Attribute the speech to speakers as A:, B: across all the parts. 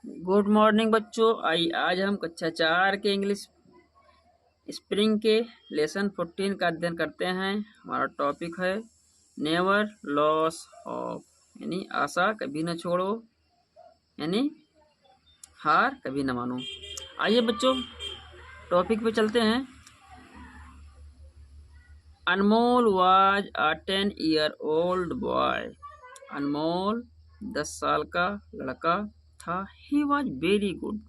A: Good morning बच्चों। आज हम कक्षा 4 के इंग्लिश स्प्रिंग के लेसन 14 का अध्ययन करते हैं। हमारा टॉपिक है नेवर लॉस ऑफ, यानी आशा कभी न छोड़ो, यानी हार कभी न मानो। आइए बच्चों टॉपिक पे चलते हैं। अनमोल वाज अ 10-year-old बॉय। अनमोल 10 साल का लड़का था। ही वॉज वेरी गुड,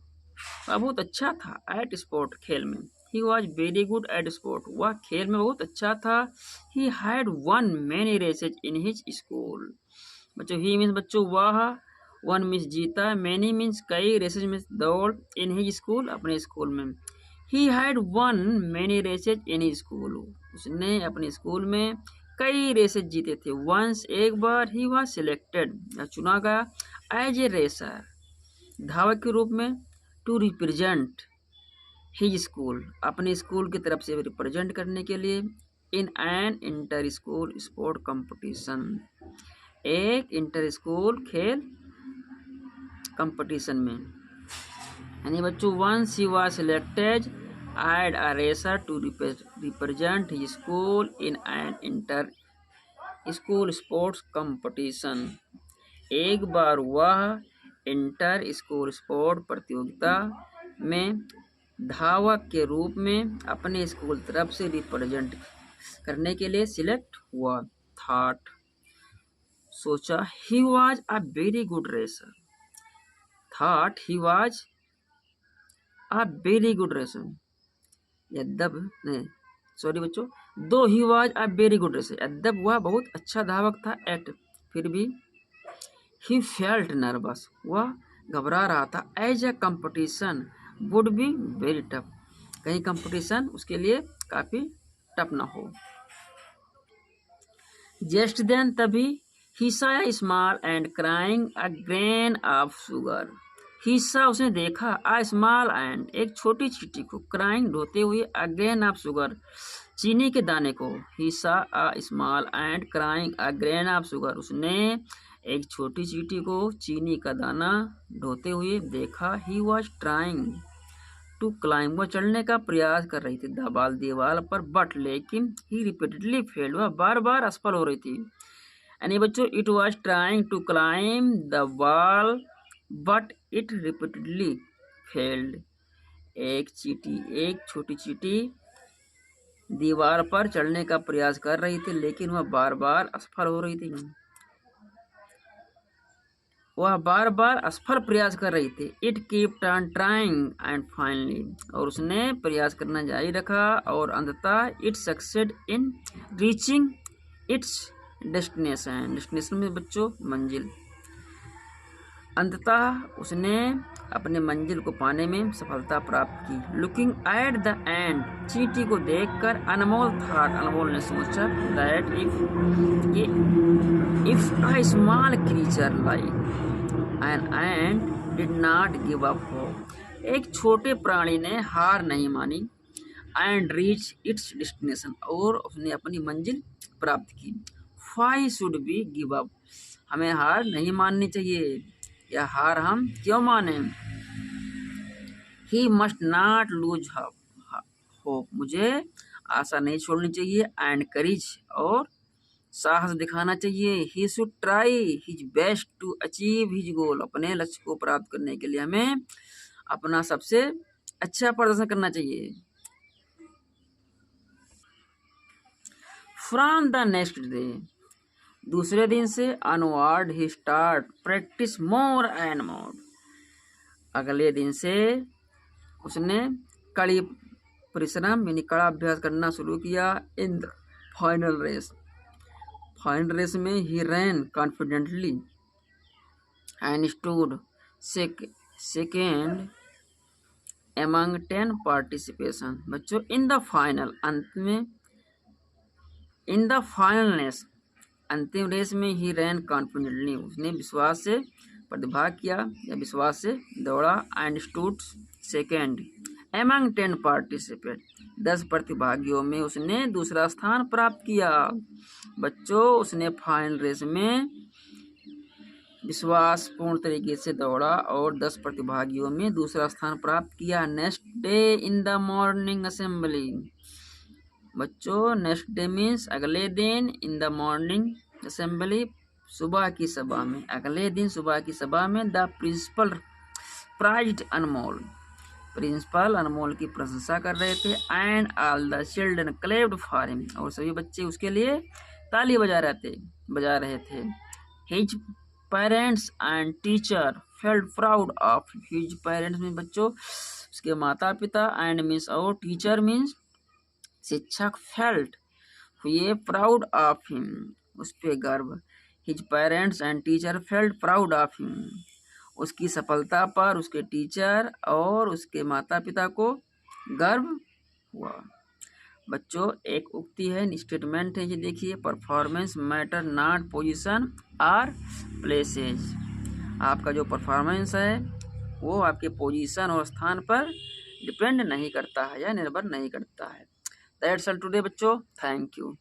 A: वह बहुत अच्छा था। एट स्पोर्ट, खेल में। He was very good at sport, वह खेल में बहुत अच्छा था। He had one many races in his school. बच्चों ही मीन्स बच्चों वह, वन मीन्स जीता, मैनी मीन्स कई, रेसेज मीन्स दौड़, इन हिज स्कूल अपने स्कूल में। He had one many races in his school, उसने अपने स्कूल में कई रेसेज जीते थे। वंस, एक बार, ही वॉज सिलेक्टेड, चुना गया एज ए रेसर, धावक के रूप में, टू रिप्रेजेंट हिज स्कूल, अपने स्कूल की तरफ से रिप्रेजेंट करने के लिए, in an inter school sport competition, एक इंटर स्कूल खेल कंपटीशन में। यानी बच्चों once he was selected as a racer to represent his school in an inter school sports competition, एक बार वह इंटर स्कूल स्पोर्ट प्रतियोगिता में धावक के रूप में अपने स्कूल तरफ से रिप्रेजेंट करने के लिए सिलेक्ट हुआ। थॉट, सोचा, he was a very good racer. Thought he was a very good racer, यद्यप सॉरी बच्चों, though he was a very good racer, यद्यप वह बहुत अच्छा धावक था, एट फिर भी, ही फेल्ट नर्वस, वह घबरा रहा था, as a competition would be very tough, कहीं कंपटीशन उसके लिए काफी टफ ना हो। जस्ट देन, तभी, he saw a small and crying a grain of sugar, he saw उसने देखा, अ स्मॉल एंड एक छोटी चींटी को, क्राइंग ढोते हुए, अ ग्रेन ऑफ शुगर चीनी के दाने को, ही saw a small and crying a grain of sugar, उसने एक छोटी चींटी को चीनी का दाना ढोते हुए देखा। He was trying to climb, वह चढ़ने का प्रयास कर रही थी, दीवार पर, बट लेकिन, ही रिपीटेडली फेल्ड, वह बार बार असफल हो रही थी। यानी बच्चों it was trying to climb the wall but it repeatedly failed, एक छोटी चींटी दीवार पर चढ़ने का प्रयास कर रही थी, लेकिन वह बार बार असफल हो रही थी। वह बार बार असफल प्रयास कर रही थी। It kept on trying and finally, और उसने प्रयास करना जारी रखा और अंततः it succeed in reaching it's destination, destination में बच्चों मंजिल, अंततः उसने अपने मंजिल को पाने में सफलता प्राप्त की। लुकिंग एट द एंड, चींटी को देखकर, अनमोल थॉट, अनमोल ने सोचा, that if a small creature like an and did not give up hope, एक छोटे प्राणी ने हार नहीं मानी, एंड रीच इट्स डेस्टिनेशन, और उसने अपनी मंजिल प्राप्त की। Why should be give up, हमें हार नहीं माननी चाहिए, या हार हम क्यों माने। He must not lose hope, मुझे आशा नहीं छोड़नी चाहिए, एंड करेज, और साहस दिखाना चाहिए। He should try his best to achieve his goal, अपने लक्ष्य को प्राप्त करने के लिए हमें अपना सबसे अच्छा प्रदर्शन करना चाहिए। फ्रॉम द नेक्स्ट डे, दूसरे दिन से, onward he start practice more and more, अगले दिन से उसने कड़ी परिश्रम यानी कड़ा अभ्यास करना शुरू किया। In the final race, final race में, he ran confidently and stood second among 10 participation. बच्चों इन द फाइनल, अंत में, इन द फाइनल रेस, अंतिम रेस में, ही रैन कॉन्फिडेंटली, उसने विश्वास से प्रतिभाग किया या विश्वास से दौड़ा, and stood second among 10 participate, 10 प्रतिभागियों में उसने दूसरा स्थान प्राप्त किया। बच्चों उसने फाइनल रेस में विश्वासपूर्ण तरीके से दौड़ा और 10 प्रतिभागियों में दूसरा स्थान प्राप्त किया। Next day in the morning assembly. बच्चों नेक्स्ट डे मीन्स अगले दिन, इन द मॉर्निंग असेंबली सुबह की सभा में, अगले दिन सुबह की सभा में the principal prized Anmol, principal Anmol की प्रशंसा कर रहे थे। And all the children clapped for him, और सभी बच्चे उसके लिए ताली बजा रहे थे। His parents and teacher felt proud of, his parents में बच्चों उसके माता पिता, एंड मीन्स और टीचर मीन्स शिक्षक, फेल्ट हुए प्राउड ऑफ हिम, उस पे गर्व। His parents and teacher felt proud of him, उसकी सफलता पर उसके टीचर और उसके माता पिता को गर्व हुआ। बच्चों एक उक्ति है, स्टेटमेंट है, ये देखिए, परफॉर्मेंस मैटर नॉट पोजीशन और प्लेसेस। आपका जो परफॉर्मेंस है वो आपके पोजीशन और स्थान पर डिपेंड नहीं करता है या निर्भर नहीं करता है। दैट्स ऑल टुडे बच्चों, थैंक यू।